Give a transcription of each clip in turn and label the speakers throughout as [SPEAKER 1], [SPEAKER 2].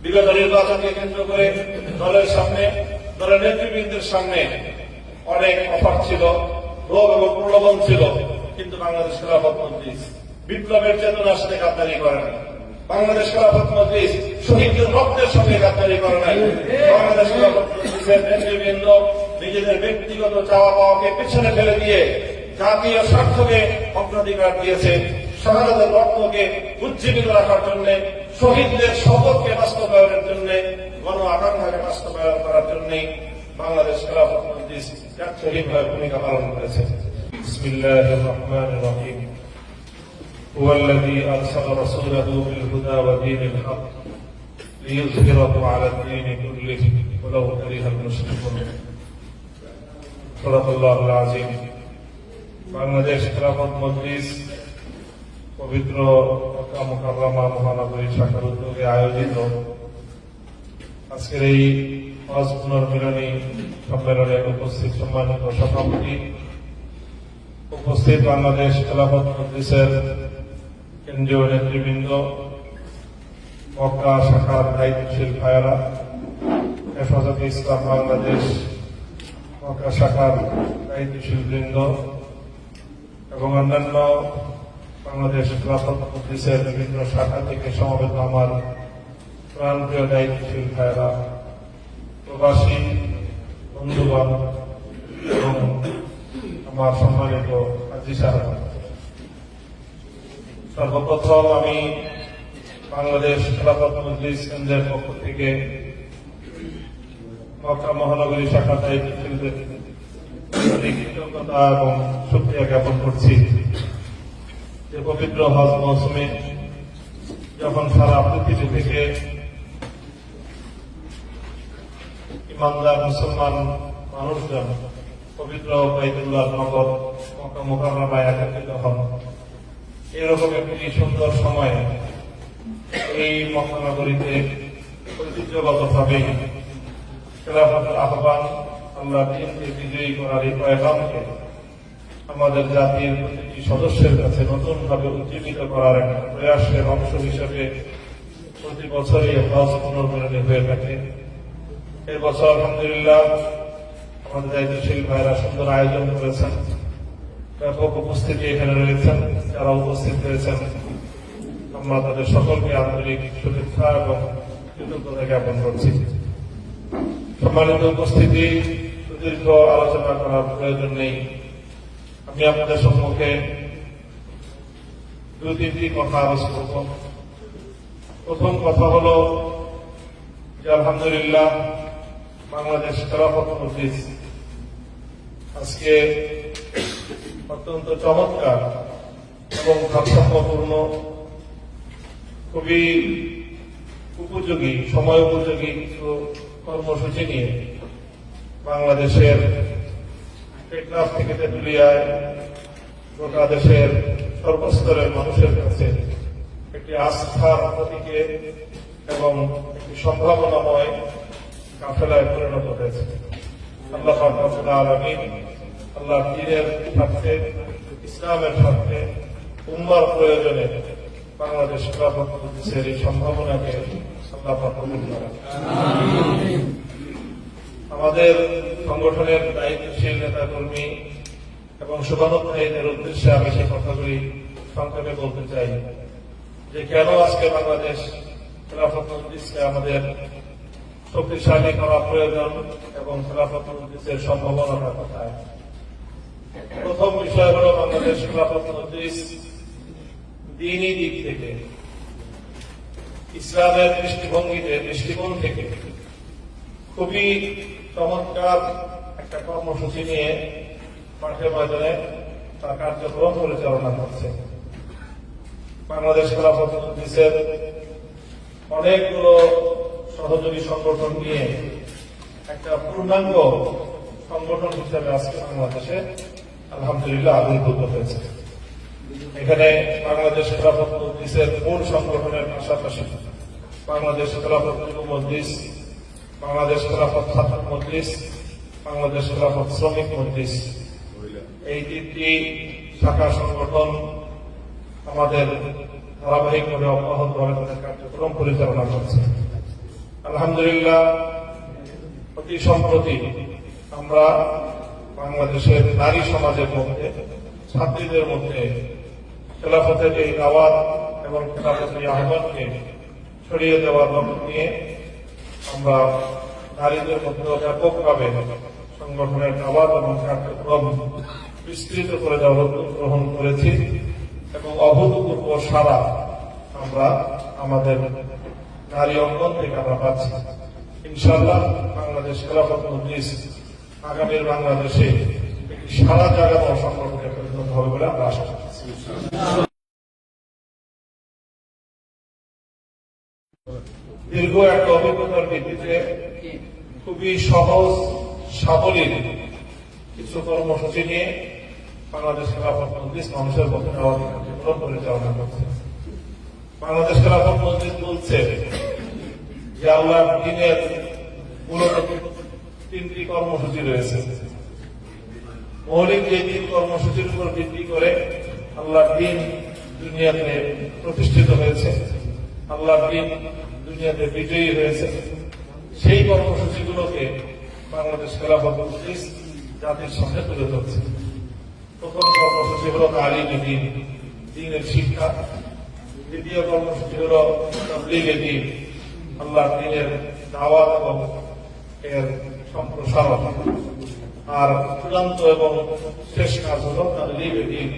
[SPEAKER 1] বিগত নির্বাচনকে কেন্দ্র করে দলের সামনে, দলের নেতৃবৃন্দের সামনে অনেক অফার ছিল, লোভ এবং প্রলোভন ছিল, কিন্তু বাংলাদেশ খেলাফত মজলিস বিপ্লবের চেতনার সাথে গাদ্দারি করে না। বাংলাদেশ খেলাফত মজলিস শহীদদের রক্তের সঙ্গে গাদ্দারি করে নাই। বাংলাদেশ খেলাফত মজলিসের নেতৃবৃন্দ নিজেদের ব্যক্তিগত চাওয়া পাওয়াকে পেছনে ফেলে দিয়ে জাতীয় স্বার্থকে অগ্রাধিকার দিয়েছে। শাহাদাতের রক্তকে উজ্জীবিত রাখার জন্য, শহীদদের শপথকে বাস্তবায়নের জন্য, গণ আকাঙ্ক্ষাকে বাস্তবায়ন করার জন্য বাংলাদেশ খেলাফত মজলিস দায়িত্বহীনভাবে ভূমিকা পালন করেছে। বিসমিল্লাহির রহমানির রহিম। হুয়াল্লাযী আরসালা রাসূলাহু বিল হুদা ওয়া দীনিল হক লিইয়ুযহিরাহু আলা দ্দীনি কুল্লিহি ওয়ালাউ কারিহাল মুশরিকুন। সাদাকাল্লাহুল আযীম। বাংলাদেশ খেলাফত মজলিস পবিত্র মক্কা মুকাররমা মহানগরী শাখার উদ্যোগে আয়োজিত আজকের এই হজ পুনর্মিলনী সম্মেলনে উপস্থিত সম্মানিত সভাপতি, উপস্থিত বাংলাদেশ খেলাফত মজলিসের কেন্দ্রীয় নেতৃবৃন্দ, মক্কা শাখার দায়িত্বশীল ভাইয়েরা, হেফাজতে ইসলাম বাংলাদেশ মক্কা শাখার দায়িত্বশীল বৃন্দ এবং অন্যান্য বাংলাদেশ খেলাফত মজলিসের বিভিন্ন শাখা থেকে সমবেত আমার প্রাণপ্রিয় দায়িত্বশীল ভাইয়েরা, প্রবাসী বন্ধুগণ এবং আমার সম্মানিত হাজী সাহেব, সর্বপ্রথম আমি বাংলাদেশ খেলাফত মজলিস কেন্দ্রের পক্ষ থেকে মক্কা মহানগরী শাখা দায়িত্বশীলদের কৃতজ্ঞতা এবং শুকরিয়া জ্ঞাপন করছি যে পবিত্র হজ মৌসুমে যখন সারা পৃথিবী থেকে ইমানদার মুসলমান মানুষজন পবিত্র বাইতুল্লাহ নগর মক্কা মুকাররমায় একত্রিত হন, এরকম একটি সুন্দর সময় এই মক্কা নগরীতে ঐতিহ্যগতভাবে খেলাফতের আহ্বান, আল্লাহ দ্বীনকে বিজয়ী করার এই পয়গামকে আমাদের জাতির প্রতিটি সদস্যের কাছে নতুনভাবে উজ্জীবিত করার একটা প্রয়াসের অংশ হিসেবে প্রতি বছরই হজ পুনর্মিলনী হয়ে থাকে। এবছর আলহামদুলিল্লাহ আমাদের দায়িত্বশীল ভাইরা সুন্দর আয়োজন করেছেন, ব্যাপক উপস্থিতি এখানে রয়েছেন। যারা উপস্থিত হয়েছেন আমরা তাদের সকলকে আন্তরিক শুভেচ্ছা এবং কৃতজ্ঞতা জ্ঞাপন করছি। সম্মানিত উপস্থিতি, সুদীর্ঘ আলোচনা করার প্রয়োজন নেই। আমি আপনাদের সম্মুখে দুই তিনটি কথা আলোচনা করব। প্রথম কথা হল যে আলহামদুলিল্লাহ বাংলাদেশ খেলাফত মজলিস আজকে অত্যন্ত চমৎকার এবং ভারসাম্যপূর্ণ, খুবই উপযোগী, সময় উপযোগী কিছু কর্মসূচি নিয়ে বাংলাদেশের টেকনাফ থেকে তেঁতুলিয়ায় গোটা দেশের সর্বস্তরের মানুষের কাছে একটি আস্থার প্রতীকে এবং একটি সম্ভাবনাময় কাফেলায় পরিণত হয়েছে। আল্লাহ রাব্বুল আলামিন আল্লাহ দ্বীনের স্বার্থে, ইসলামের স্বার্থে, উম্মার প্রয়োজনে বাংলাদেশ খেলাফত মজলিসের এই সম্ভাবনাকে আল্লাহ কবুল করেন। আমাদের সংগঠনের দায়িত্বশীল নেতাকর্মী এবং শুভানুধ্যায়ীদের উদ্দেশ্যে আমি সেই কথাগুলি সংক্ষেপে বলতে চাই যে কেন আজকে বাংলাদেশ খেলাফত মজলিসকে আমাদের শক্তিশালী করা প্রয়োজন এবং খেলাফত মজলিসের সম্ভাবনাটা কোথায়। প্রথম বিষয় হল বাংলাদেশ খেলাফত মজলিস দ্বীনি দিক থেকে, ইসলামের দৃষ্টিকোণ থেকে খুবই চমৎকার একটা কর্মসূচি নিয়ে মাঠে ময়দানে তার কার্যক্রম পরিচালনা করছে। বাংলাদেশ খেলাফত মজলিসের অনেকগুলো সহযোগী সংগঠন নিয়ে একটা পূর্ণাঙ্গ সংগঠন হিসেবে আজকে বাংলাদেশে আলহামদুলিল্লাহ আবির্ভূত হয়েছে। এখানে বাংলাদেশ খেলাফত মজলিসের মূল সংগঠনের পাশাপাশি বাংলাদেশ খেলাফত যুব মজলিস, বাংলাদেশ খেলাফত ছাত্র মজলিস, বাংলাদেশ খেলাফত শ্রমিক মজলিস, এই তিনটি শাখা সংগঠন আমাদের ধারাবাহিকভাবে অব্যাহতভাবে তাদের কার্যক্রম পরিচালনা করছে। আলহামদুলিল্লাহ অতি সম্প্রতি আমরা বাংলাদেশের নারী সমাজের মধ্যে, ছাত্রীদের মধ্যে খেলাফতের এই দাওয়াত এবং খেলাফতের এই আহ্বানকে ছড়িয়ে দেওয়ার লক্ষ্য নিয়ে আমরা নারীদের মধ্যে ব্যাপকভাবে সংগঠনের দাওয়াত এবং কার্যক্রম বিস্তৃত করে দেওয়ার উদ্যোগ গ্রহণ করেছি এবং অভূতপূর্ব সাড়া আমরা আমাদের নারী অঙ্গন থেকে আমরা পাচ্ছি। ইনশাআল্লাহ বাংলাদেশ খেলাফত মজলিস আগামীর বাংলাদেশে একটি সারা জায়গায় সংগঠনে পরিণত হবে বলে আমরা আশা করছি। দীর্ঘ একটা অভিজ্ঞতার ভিত্তিতে খুবই সহজ সাবলীল কিছু কর্মসূচি নিয়ে বাংলাদেশ খেলাফত মজলিস মানুষের মধ্যে কার্যক্রম পরিচালনা করছে। বাংলাদেশ খেলাফত মজলিস বলছে যে আল্লাহর দ্বীনের মূলত 3টি কর্মসূচি রয়েছে। মৌলিক যে 3 কর্মসূচির উপর ভিত্তি করে আল্লাহর দ্বীন দুনিয়াতে প্রতিষ্ঠিত হয়েছে, আল্লাহর দ্বীন দুনিয়াতে বিজয়ী হয়েছে, সেই কর্মসূচিগুলোকে বাংলাদেশ খেলাফত মজলিস জাতির সামনে তুলে ধরছে। প্রথম কর্মসূচি হল তালিমে দ্বীন, দ্বীনের শিক্ষা। দ্বিতীয় কর্মসূচি হল তাবলীগে দ্বীন, আল্লাহর দ্বীনের দাওয়াত এবং এর সম্প্রসারণ। আর চূড়ান্ত এবং শেষ কাজ হল তাবলীগে দ্বীন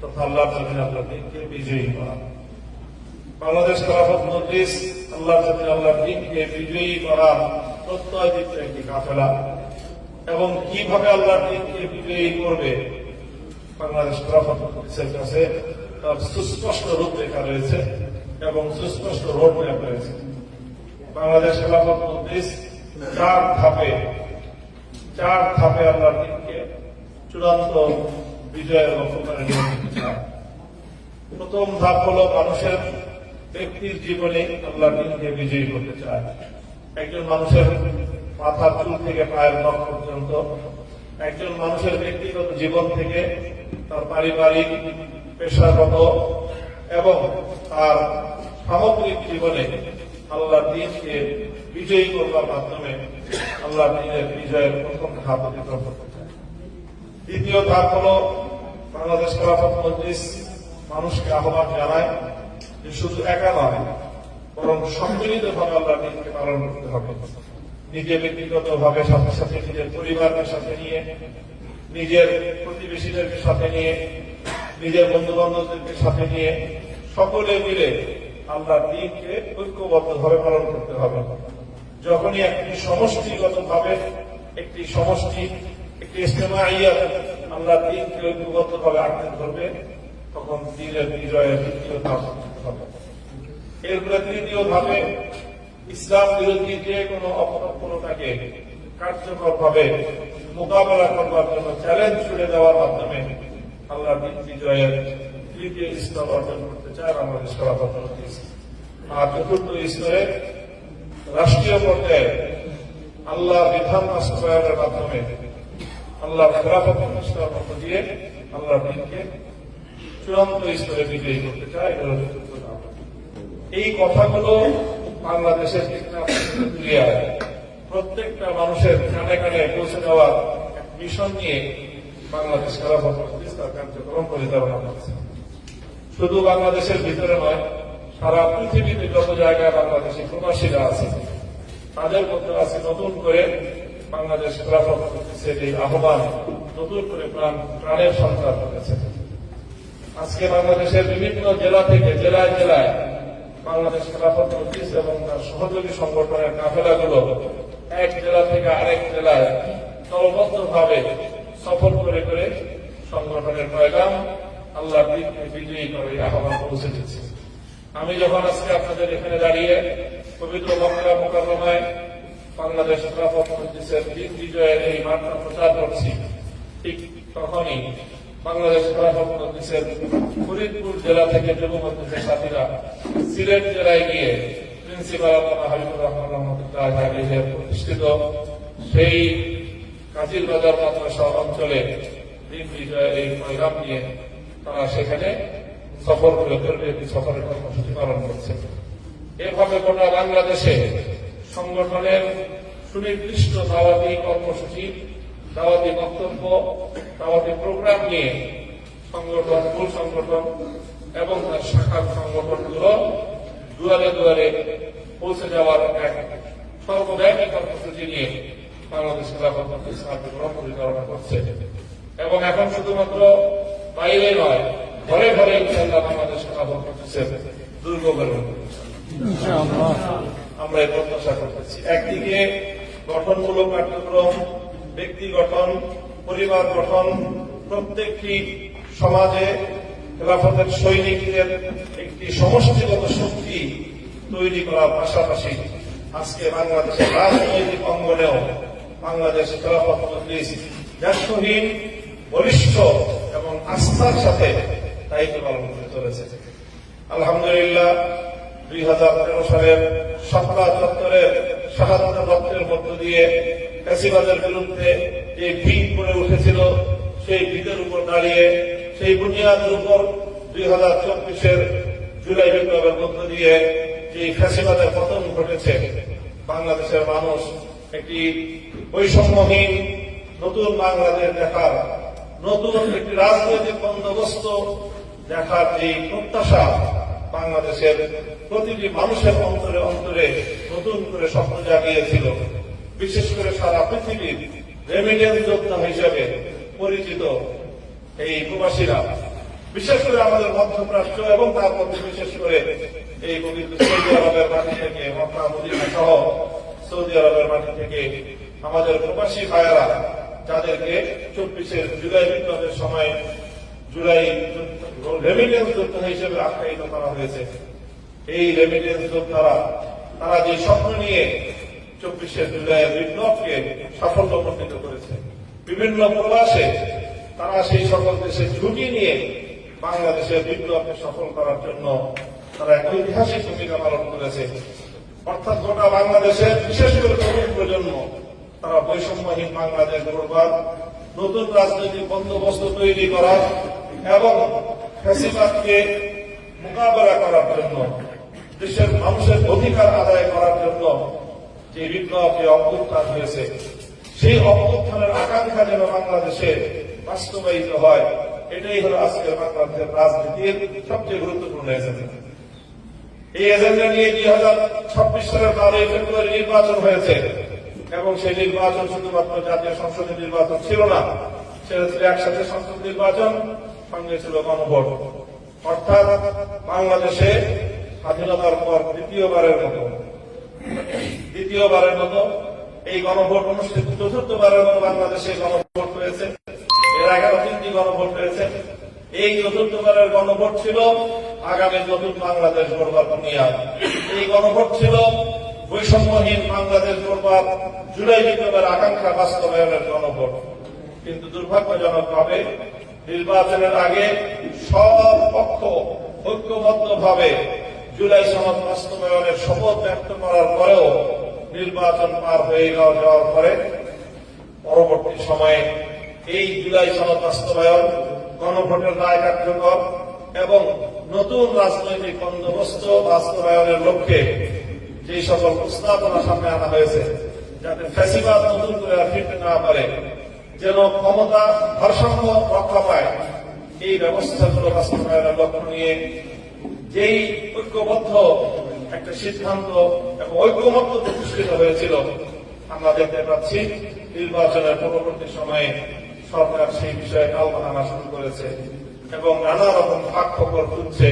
[SPEAKER 1] তথা আল্লাহর জমিনে আল্লাহর দ্বীনকে বিজয়ী করা। বাংলাদেশ খেলাফত মজলিস আল্লাহর জমিনে আল্লাহর দ্বীনকে বিজয়ী করার প্রত্যয়যুক্ত একটি কাফেলা এবং কিভাবে আল্লাহর দ্বীনকে বিজয়ী করবে বাংলাদেশ খেলাফত মজলিসের কাছে তার সুস্পষ্ট রূপরেখা রয়েছে এবং সুস্পষ্ট রোড ম্যাপ রয়েছে। বাংলাদেশ খেলাফত মজলিস 4 ধাপে আল্লাহর দ্বীনকে চূড়ান্ত বিজয়ের লক্ষ্য করে নিয়ে যেতে চায়। প্রথম ধাপ হল মানুষের ব্যক্তির জীবনে আল্লাহর দ্বীনকে বিজয়ী করতে চায়। একজন মানুষের মাথার চুল থেকে পায়ের নখ পর্যন্ত, একজন মানুষের ব্যক্তিগত জীবন থেকে তার পারিবারিক, পেশাগত এবং তার সামগ্রিক জীবনে আল্লাহর দ্বীনকে বিজয়ী করবার মাধ্যমে আল্লাহর দ্বীনের বিজয়ের প্রথম ধাপ অতিক্রম করতে চায়। দ্বিতীয় ধাপ হল বাংলাদেশ খেলাফত মজলিস মানুষকে আহ্বান জানায় যে শুধু একা নয় বরং সম্মিলিতভাবে আল্লাহর দ্বীনকে পালন করতে হবে। নিজে ব্যক্তিগতভাবে, সাথে সাথে নিজের পরিবারের সাথে নিয়ে, নিজের প্রতিবেশীদেরকে সাথে নিয়ে, নিজের বন্ধু বান্ধবদেরকে সাথে নিয়ে সকলে মিলে আল্লাহর দ্বীনকে ঐক্যবদ্ধভাবে পালন করতে হবে। যখনই একটি সমষ্টিগতভাবে একটি ইজতেমাইয়াত আল্লাহর দ্বীনকে ঐক্যবদ্ধভাবে আঁকড়ে ধরবে তখন দ্বীনের বিজয়ের দ্বিতীয় ধাপ হবে। এরপরে তৃতীয় ধাপে ইসলাম বিরোধী যে কোনো অপকল্পনাকে কার্যকরভাবে মোকাবেলা করবার জন্য চ্যালেঞ্জ ছুড়ে দেওয়ার মাধ্যমে আল্লাহর দ্বীন বিজয়ের তৃতীয় স্তর অর্জন করতে চায় বাংলাদেশ খেলাফত মজলিস। আর চতুর্থ স্তরে রাষ্ট্রীয় পর্যায়ে আল্লাহ বিধান বাস্তবায়নের মাধ্যমে আল্লাহ খেলাফত প্রতিষ্ঠার মধ্য দিয়ে আল্লাহর দ্বীনকে চূড়ান্ত স্তরে বিজয়ী করতে চায়। এই কথাগুলো বাংলাদেশের প্রত্যেকটা মানুষের কানে কানে পৌঁছে দেওয়ার মিশন নিয়ে বাংলাদেশ খেলাফত মজলিস তার কার্যক্রম পরিচালনা করছে। শুধু বাংলাদেশের ভিতরে নয়, সারা পৃথিবীতে যত জায়গায় বাংলাদেশি প্রবাসীরা আছে তাদের মধ্যে আছে নতুন করে বাংলাদেশ খেলাফত মজলিসের এই আহ্বান নতুন করে প্রাণের সঞ্চার করেছে। আজকে বাংলাদেশের বিভিন্ন জেলা থেকে জেলায় জেলায় বাংলাদেশ খেলাফত মজলিস এবং তার সহযোগী সংগঠনের কাফেলাগুলো এক জেলা থেকে আরেক জেলায় দলবদ্ধভাবে সফর করে করে সংগঠনের পয়গাম আল্লাহর দ্বীনকে বিজয়ী করে আহ্বান পৌঁছে দিচ্ছে। আমি যখন আজকে আপনাদের এখানে দাঁড়িয়ে পবিত্র মক্কা মুকাররমায় বাংলাদেশ খেলাফত মজলিসের দ্বীন বিজয়ের এই বার্তা প্রচার করছি, ঠিক তখনই বাংলাদেশ খেলাফত মজলিসের ফরিদপুর জেলা থেকে যুব মজলিসের সাথীরা সিলেট জেলায় গিয়ে প্রিন্সিপাল আল্লামা হাবিবুর রহমান রহমতুল্লাহ আলাইহির প্রতিষ্ঠিত সেই কাজির বাজার মাদ্রাসা অঞ্চলে দ্বীন বিজয়ের এই পয়গাম নিয়ে তারা সেখানে সফর করে সফরের কর্মসূচি পালন করছে। এভাবে গোটা বাংলাদেশে সংগঠনের সুনির্দিষ্ট দাওয়াতি কর্মসূচি, দাওয়াতি বক্তব্য, দাওয়াতি প্রোগ্রাম নিয়ে সংগঠন, মূল সংগঠন এবং তার শাখার সংগঠনগুলো দুয়ারে দুয়ারে পৌঁছে যাওয়ার এক সর্বব্যাপী কর্মসূচি নিয়ে বাংলাদেশ খেলাফত মজলিস কার্যক্রম পরিচালনা করছে। এবং এখন শুধুমাত্র বাইরে নয়, ঘরে ঘরে ইনশাআল্লাহ বাংলাদেশ খেলাফত মজলিসের দুর্গ গড়ে আমরা এই প্রত্যাশা করতেছি। একদিকে গঠনমূলক কার্যক্রম, ব্যক্তি গঠন, পরিবার গঠন, প্রত্যেকটি সমাজে খেলাফতের সৈনিকদের একটি সমষ্টিগত শক্তি তৈরি করার পাশাপাশি আজকে বাংলাদেশের রাজনৈতিক অঙ্গনেও বাংলাদেশ খেলাফত মজলিস দায়িত্বহীন, বলিষ্ঠ এবং আস্থার সাথে দায়িত্ব পালন করে চলেছে। আলহামদুলিল্লাহ 2013 সালের শাপলা চত্বরের শাহাদাত রক্তের মধ্য দিয়ে ফ্যাসিবাদের বিরুদ্ধে যে ভিত করে উঠেছিল, সেই ভিতের উপর দাঁড়িয়ে, সেই বুনিয়াদের উপর 2024 জুলাই বিপ্লবের মধ্য দিয়ে যে ফ্যাসিবাদের পতন ঘটেছে, বাংলাদেশের মানুষ একটি বৈষম্যহীন নতুন বাংলাদেশ দেখার, নতুন একটি রাজনৈতিক বন্দোবস্ত দেখার যে প্রত্যাশা বাংলাদেশের প্রতিটি মানুষের অন্তরে অন্তরে নতুন করে স্বপ্ন জাগিয়েছিল। বিশেষ করে সারা পৃথিবীর রেমিডেন্স যোদ্ধা হিসেবে পরিচিত এই প্রবাসীরা, বিশেষ করে আমাদের মধ্যপ্রাচ্য এবং তার মধ্যে বিশেষ করে এই পবিত্র সৌদি আরবের মাটি থেকে, মক্কা মদিনা সহ সৌদি আরবের মাটি থেকে আমাদের প্রবাসী ভাইয়েরা, যাদেরকে 24 জুলাই বিপ্লবের সময় জুলাই রেমিডেন্স যোদ্ধা হিসেবে আখ্যায়িত করা হয়েছে, এই রেমিডেন্স যোদ্ধারা তারা যে স্বপ্ন নিয়ে 24 জুলাইয়ের বিপ্লবকে সাফল্যমণ্ডিত করেছে, বিভিন্ন প্রবাসে তারা সেই সকল দেশে ঝুঁকি নিয়ে বাংলাদেশের বিপ্লবকে সফল করার জন্য তারা এক ঐতিহাসিক ভূমিকা পালন করেছে। অর্থাৎ গোটা বাংলাদেশের বিশেষ করে তরুণ প্রজন্ম তারা বৈষম্যহীন বাংলাদেশ গড়বার, নতুন রাজনৈতিক বন্দোবস্ত তৈরি করার এবং ফ্যাসিবাদকে মোকাবেলা করার জন্য, দেশের মানুষের অধিকার আদায় করার জন্য যে বিপ্লব, যে অভ্যুত্থান হয়েছে, সেই অভ্যুত্থানের আকাঙ্ক্ষা যেন বাংলাদেশে বাস্তবায়িত হয়, এটাই হল আজকের বাংলাদেশের রাজনীতির সবচেয়ে গুরুত্বপূর্ণ এজেন্ডা। এই এজেন্ডা নিয়ে 2026 সালের 12 ফেব্রুয়ারি নির্বাচন হয়েছে এবং সেই নির্বাচন শুধুমাত্র জাতীয় সংসদের নির্বাচন ছিল না, সেটা ছিল একসাথে সংসদ নির্বাচন, সঙ্গে ছিল গণভোট। অর্থাৎ বাংলাদেশে স্বাধীনতার পর দ্বিতীয়বারের মতো এই গণভোট অনুষ্ঠিত, চতুর্থবারের মতো বাংলাদেশে গণভোট হয়েছে। এর আগে 3টি গণভোট হয়েছে। এই চতুর্থবারের গণভোট ছিল আগামী নতুন বাংলাদেশ গড়বার বুনিয়াদ। এই গণভোট ছিল বৈষম্যহীন বাংলাদেশ গড়বার, জুলাই বিপ্লবের আকাঙ্ক্ষা বাস্তবায়নের গণভোট। কিন্তু দুর্ভাগ্যজনকভাবে নির্বাচনের আগে সব পক্ষ ঐক্যবদ্ধভাবে জুলাই সনদ বাস্তবায়নের শপথ ব্যক্ত করার পরেও নির্বাচন পার হয়ে যাওয়ার পরে পরবর্তী সময়ে এই জুলাই সনদ বাস্তবায়ন, গণভোটের রায় কার্যকর এবং নতুন রাজনৈতিক বন্দোবস্ত বাস্তবায়নের লক্ষ্যে যে সকল প্রস্তাবনা সামনে আনা হয়েছে, যাতে ফ্যাসিবাদ নতুন করে আর ফিরতে না পারে, যেন ক্ষমতা ভারসাম্য রক্ষা পায়, এই ব্যবস্থাগুলো বাস্তবায়নের লক্ষ্য নিয়ে যেই ঐক্যবদ্ধ একটা সিদ্ধান্ত এবং ঐক্যমত্য প্রতিষ্ঠিত হয়েছিল, আমরা দেখতে পাচ্ছি নির্বাচনের পরবর্তী সময়ে সরকার সেই বিষয়ে আলোচনা শুরু করেছে এবং নানা রকম ফাঁক ফোকর তুলছে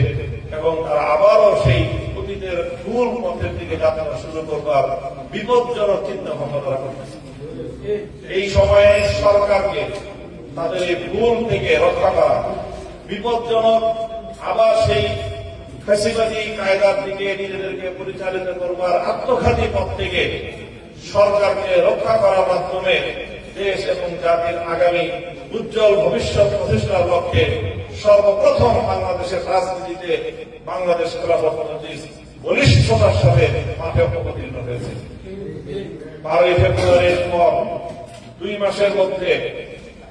[SPEAKER 1] এবং তারা আবারও সেই অতীতের ভুল পথের দিকে যাত্রা শুরু করবার বিপজ্জনক চিন্তা ভাবনা তারা করতেছে। এই সময়ে সরকারকে তাদের এই ভুল থেকে রক্ষা করা, বিপজ্জনক আবার সেই ফ্যাসিবাদী কায়দার দিকে নিজেদেরকে পরিচালিত করবার আত্মঘাতী পথ থেকে সরকারকে রক্ষা করার মাধ্যমে দেশ এবং জাতির আগামী উজ্জ্বল ভবিষ্যৎ প্রতিষ্ঠার লক্ষ্যে সর্বপ্রথম বাংলাদেশের রাজনীতিতে বাংলাদেশ খেলাফত মজলিস বলিষ্ঠতার সাথে মাঠে অবতীর্ণ হয়েছে। 12 ফেব্রুয়ারির পর 2 মাসের মধ্যে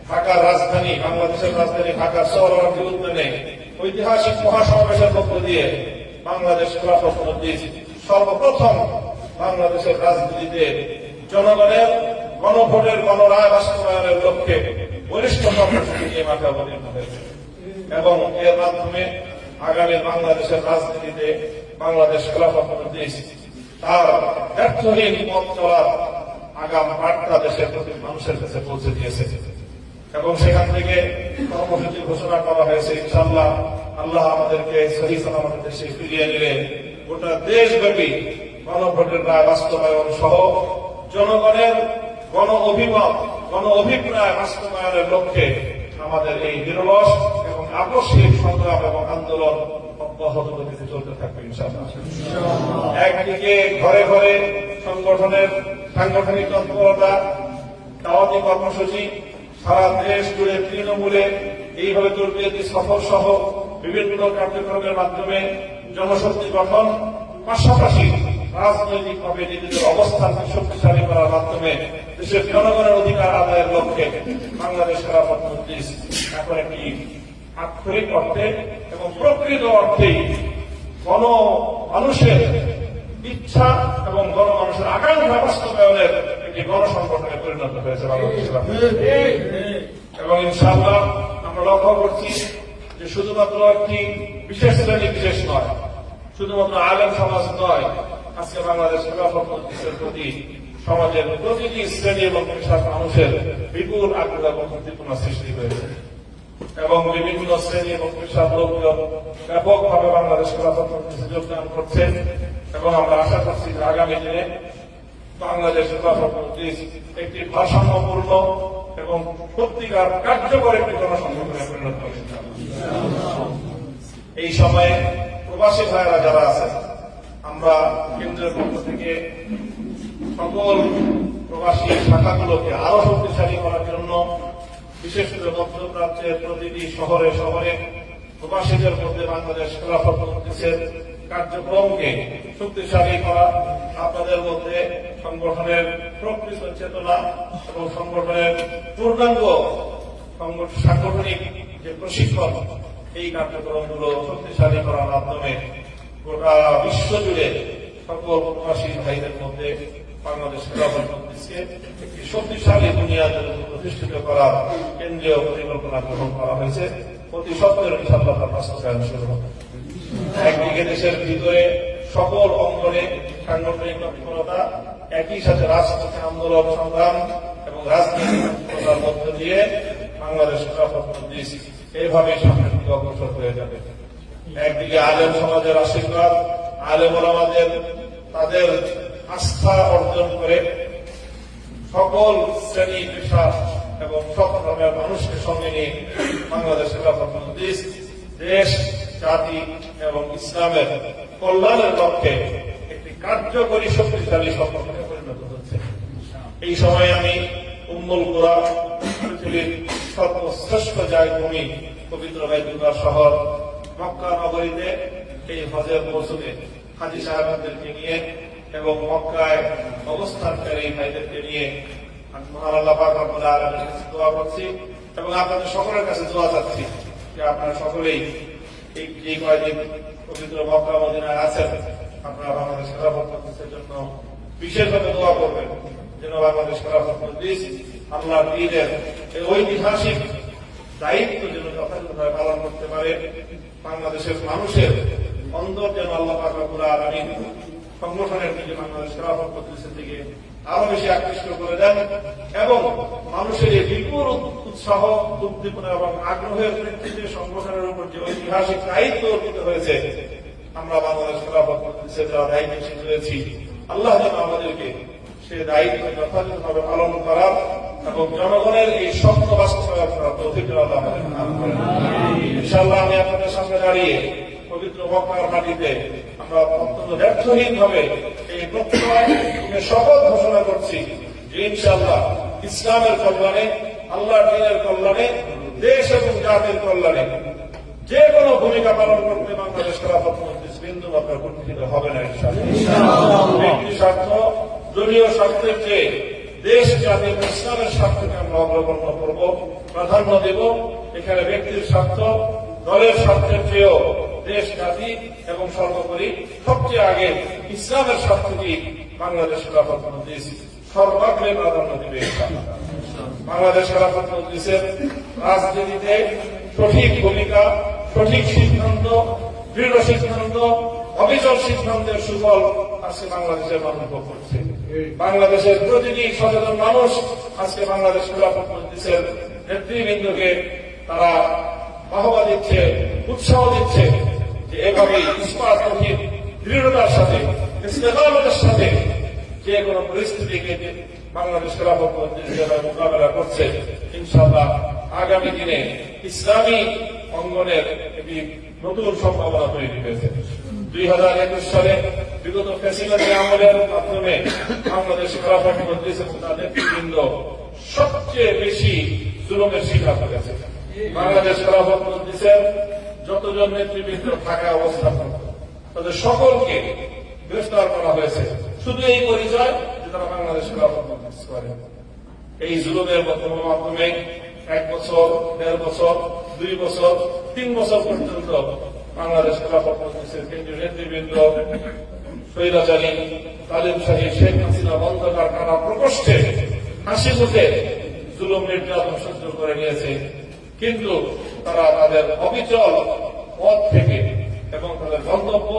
[SPEAKER 1] ঢাকার রাজধানী, বাংলাদেশের রাজধানী ঢাকার সোহরাওয়ার্দী উদ্যানে ঐতিহাসিক মহাসমাবেশের মধ্য দিয়ে বাংলাদেশ খেলাফত মজলিস সর্বপ্রথম বাংলাদেশের রাজনীতিতে জনগণের গণভোটের গণরায় বাস্তবায়নের লক্ষ্যে বলিষ্ঠ কর্মসূচি নিয়ে মাঠে অবতীর্ণ হয়েছে এবং এর মাধ্যমে আগামী বাংলাদেশের রাজনীতিতে বাংলাদেশ খেলাফত মজলিস তার ব্যর্থহীন পথ চলার আগাম বার্তা দেশের প্রতি মানুষের কাছে পৌঁছে দিয়েছে এবং সেখান থেকে কর্মসূচি ঘোষণা করা হয়েছে। ইনশাআল্লাহ আল্লাহ আমাদেরকে সহি সালামত দেশে ফিরিয়ে নিলে গোটা দেশব্যাপী গণভোটের রায় বাস্তবায়ন সহ জনগণের গণ অভিপ্রায় বাস্তবায়নের লক্ষ্যে আমাদের এই নিরলস এবং আকস্মিক সংগ্রাম এবং আন্দোলন অব্যাহত গতিতে চলতে থাকবে ইনশাআল্লাহ। একদিকে ঘরে ঘরে সাংগঠনিক তৎপরতা, দাওয়াতি কর্মসূচি, সারা দেশ জুড়ে তৃণমূলে এইভাবে তরবিয়তি সফর সহ বিভিন্ন কার্যক্রমের মাধ্যমে জনশক্তি গঠন, পাশাপাশি রাজনৈতিকভাবে নিজেদের অবস্থানকে শক্তিশালী করার মাধ্যমে দেশের জনগণের অধিকার আদায়ের লক্ষ্যে বাংলাদেশ খেলাফত মজলিস এখন একটি আক্ষরিক অর্থে এবং প্রকৃত অর্থেই মানুষের ইচ্ছা এবং গণমানুষের আকাঙ্ক্ষা বাস্তবায়নের একটি গণসংগঠনে পরিণত হয়েছে বাংলাদেশ এবং ইনশাআল্লাহ আমরা লক্ষ্য করছি যে শুধুমাত্র একটি বিশেষ শ্রেণী বিশেষ নয়, শুধুমাত্র আলেম সমাজ নয়, আজকে বাংলাদেশ খেলাফত মজলিসের প্রতি সমাজের প্রতিটি শ্রেণী এবং পেশার মানুষের বিপুল আগ্রহ এবং উদ্দীপনা সৃষ্টি হয়েছে এবং বিভিন্ন শ্রেণী এবং পেশার লোকজন ব্যাপকভাবে বাংলাদেশ খেলাফত মজলিসে যোগদান করছেন এবং আমরা আশা করছি যে আগামী দিনে বাংলাদেশ খেলাফত মজলিস একটি ভারসাম্যপূর্ণ এবং সত্যিকার কার্যকর একটি গণসংগঠনে পরিণত হবে। এই সময়ে প্রবাসী ভাইয়েরা যারা আছেন, আমরা কেন্দ্রের পক্ষ থেকে সকল প্রবাসী শাখাগুলোকে আরো শক্তিশালী করার জন্য বিশেষ করে মধ্যপ্রাচ্যের প্রতিটি শহরে শহরে প্রবাসীদের মধ্যে বাংলাদেশ খেলাফত মজলিসের কার্যক্রমকে শক্তিশালী করা, আপনাদের মধ্যে সংগঠনের প্রকৃত চেতনা এবং সংগঠনের পূর্ণাঙ্গ সাংগঠনিক যে প্রশিক্ষণ, এই কার্যক্রমগুলো শক্তিশালী করার মাধ্যমে গোটা বিশ্বজুড়ে সকল প্রবাসী ভাইদের মধ্যে বাংলাদেশ খেলাফত মজলিসকে একটি শক্তিশালী দুনিয়ার জন্য প্রতিষ্ঠিত করার কেন্দ্রীয় পরিকল্পনা গ্রহণ করা হয়েছে। অতি সত্ত্বের ইনশাআল্লাহ তার বাস্তবায়ন শুরু হবে। একদিকে দেশের ভিতরে সকল অঙ্গনে সাংগঠনিক তৎপরতা, একই সাথে রাজনৈতিক আন্দোলন সংগ্রাম এবং রাজনৈতিক তৎপরতার মধ্য দিয়ে বাংলাদেশ খেলাফত মজলিস এইভাবে সামনের দিকে অগ্রসর হয়ে যাবে। একদিকে আলেম সমাজের আশীর্বাদ, আলেম ওলামাদের তাদের আস্থা অর্জন করে সকল শ্রেণী পেশা এবং সব ধর্মের মানুষকে সঙ্গে নিয়ে বাংলাদেশ খেলাফত মজলিস দেশ, জাতি এবং ইসলামের কল্যাণের লক্ষ্যে একটি কার্যকরী শক্তিশালী সংগঠনে পরিণত হচ্ছে। এই সময় আমি উম্মুল কুরা, পৃথিবীর সর্বশ্রেষ্ঠ জায়গাভূমি পবিত্র বাইতুল্লাহ শহর মক্কা নগরীতে এই হজের মৌসুমে হাজী সাহেবদেরকে নিয়ে এবং মক্কায় অবস্থানকারী ভাইদেরকে নিয়ে মহান আল্লাহ পাক রব্বুল আলামিনের কাছে দোয়া করছি এবং আপনাদের সকলের কাছে দোয়া চাচ্ছি যে আপনারা সকলেই এই কয়েকদিন পবিত্র মক্কা মদিনায় আছেন, আপনারা বাংলাদেশ খেলাফত মজলিসের জন্য বিশেষভাবে দোয়া করবেন যেন বাংলাদেশ খেলাফত মজলিস আল্লাহর দ্বীনের এই ঐতিহাসিক দায়িত্ব যেন যথাযথভাবে পালন করতে পারে। বাংলাদেশের মানুষের অন্তর যেন আল্লাহ পাক রব্বুল আলামিন সংগঠনের দিকে বাংলাদেশ খেলাফত মজলিসের দিকে আরো বেশি আকৃষ্ট করে দেন এবং মানুষের এই বিপুল উৎসাহ, উদ্দীপনা এবং আগ্রহের প্রেক্ষিতে সংগঠনের উপর যে ঐতিহাসিক দায়িত্ব অর্পিত হয়েছে, আমরা বাংলাদেশ খেলাফত মজলিসের যারা দায়িত্বশীল রয়েছি, আল্লাহ যেন আমাদেরকে সে দায়িত্ব যথাযথভাবে পালন করার এবং জনগণের এই স্বপ্ন বাস্তবায়ন করার তৌফিক আল্লাহ আমাদের দান করেন। ইনশাআল্লাহ আমি আপনাদের সামনে দাঁড়িয়ে পবিত্র মক্কার মাটিতে আমরা অত্যন্ত ব্যর্থহীনভাবে এই প্রত্যয় শপথ ঘোষণা করছি যে ইনশাআল্লাহ ইসলামের কল্যাণে, আল্লাহর দ্বীনের কল্যাণে, দেশ এবং জাতির কল্যাণে যে কোনো ভূমিকা পালন করতে বাংলাদেশ খেলাফত মজলিস বিন্দু মাত্র কুণ্ঠিত হবে না ইনশাআল্লাহ। ব্যক্তি স্বার্থ, দলীয় স্বার্থের চেয়ে দেশ, জাতি এবং ইসলামের স্বার্থকে আমরা অগ্রগণ্য করব, প্রাধান্য দেব। এখানে ব্যক্তির স্বার্থ, দলের স্বার্থের চেয়েও দেশ, জাতি এবং সর্বোপরি সবচেয়ে আগে ইসলামের স্বার্থটি বাংলাদেশ খেলাফত মজলিস সর্বাগ্রে প্রাধান্য দেবে ইনশাআল্লাহ। বাংলাদেশ খেলাফত মজলিসের রাজনীতিতে সঠিক ভূমিকা, সঠিক সিদ্ধান্ত, দৃঢ় সিদ্ধান্ত, অবিচল সিদ্ধান্তের সুফল আজকে বাংলাদেশের মানুষ ভোগ করছে। বাংলাদেশের প্রতিটি সচেতন মানুষ আজকে বাংলাদেশ খেলাফত মজলিসের নেতৃবৃন্দকে তারা বাহবা দিচ্ছে, উৎসাহ দিচ্ছে যে এভাবে ইস্পাত কঠিন দৃঢ়তার সাথে, ইস্তেকামতের সাথে যে কোনো পরিস্থিতিকে বাংলাদেশ খেলাফত মজলিস যারা মোকাবেলা করছে, ইনশাআল্লাহ আগামী দিনে ইসলামী অঙ্গনের একটি নতুন সম্ভাবনা তৈরি হয়েছে। 2021 সালে বিগত ফ্যাসিবাদী আমলের মাধ্যমে বাংলাদেশ খেলাফত মজলিস এবং তার নেতৃবৃন্দ সবচেয়ে বেশি জুলুমের শিকার হয়েছে। বাংলাদেশ খেলাফত মজলিসের যতজন নেতৃবৃন্দ থাকা অবস্থান তাদের সকলকে গ্রেফতার করা হয়েছে শুধু এই পরিচয় যে তারা বাংলাদেশ খেলাফত মজলিস করে। এই জুলুমের মাধ্যমে 1 বছর, 1.5 বছর, 2 বছর, 3 বছর পর্যন্ত বাংলাদেশ খেলাফত মজলিসের কেন্দ্রীয় নেতৃবৃন্দ স্বৈরাচারী তালিম শাহী শেখ হাসিনা বন্ধকার কারা প্রকোষ্ঠে হাসি মুখে জুলুম নির্যাতন সহ্য করে নিয়েছে। কিন্তু তারা তাদের অবিচল পথ থেকে এবং তাদের গন্তব্য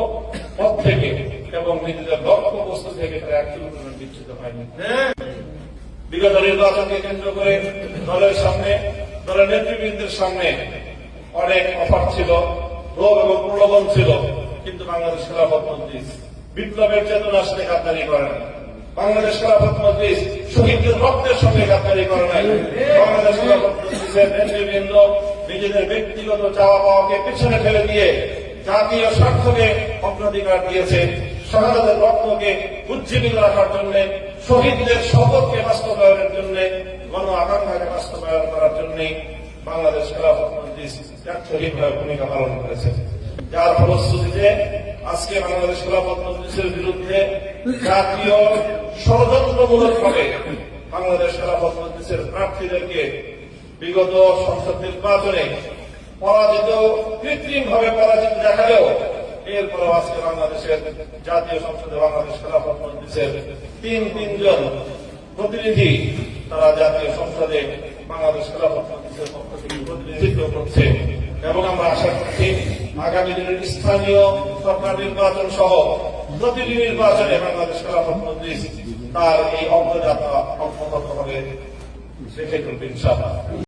[SPEAKER 1] পথ থেকে এবং নিজেদের লক্ষ্য বস্তু থেকে তারা এক কিলোমিটার বিচ্ছিন্ন হয়নি। বিগত নির্বাচনকে কেন্দ্র করে দলের সামনে, দলের নেতৃবৃন্দের সামনে অনেক অফার ছিল, রোগ এবং প্রলোভন ছিল, কিন্তু বাংলাদেশ খেলাফত মজলিস বিপ্লবের চেতনার সাথে গাদ্দারি করে না। বাংলাদেশ খেলাফত মজলিস শহীদদের রক্তের সঙ্গে গাদ্দারি করে নাই। বাংলাদেশ খেলাফত মজলিসের নেতৃবৃন্দ নিজেদের ব্যক্তিগত চাওয়া পাওয়াকে পিছনে ফেলে দিয়ে জাতীয় স্বার্থকে অগ্রাধিকার দিয়েছে। শাহাদাতের রক্তকে উজ্জীবিত রাখার জন্য, শহীদদের শপথকে বাস্তবায়নের জন্য, গণ আকাঙ্ক্ষাকে বাস্তবায়ন করার জন্য বাংলাদেশ খেলাফত মজলিস ত্যাগশহীদভাবে ভূমিকা পালন করেছে। যার ফলশ্রুতিতে আজকে বাংলাদেশ খেলাফত মজলিসের বিরুদ্ধে জাতীয় ষড়যন্ত্রমূলকভাবে বাংলাদেশ খেলাফত মজলিসের প্রার্থীদেরকে বিগত সংসদ নির্বাচনে পরাজিত, কৃত্রিমভাবে পরাজিত দেখালেও এরপরও আজকে বাংলাদেশের জাতীয় সংসদে বাংলাদেশ খেলাফত মজলিসের তিনজন প্রতিনিধি তারা জাতীয় সংসদে বাংলাদেশ খেলাফত মজলিসের পক্ষ থেকে প্রতিনিধিত্ব করছে এবং আমরা আশা করছি আগামী দিনের স্থানীয় সরকার নির্বাচন সহ প্রতিটি নির্বাচনে বাংলাদেশ খেলাফত মজলিস তার এই অগ্রযাত্রা অব্যাহতভাবে রেখে চলবে ইনশাআল্লাহ।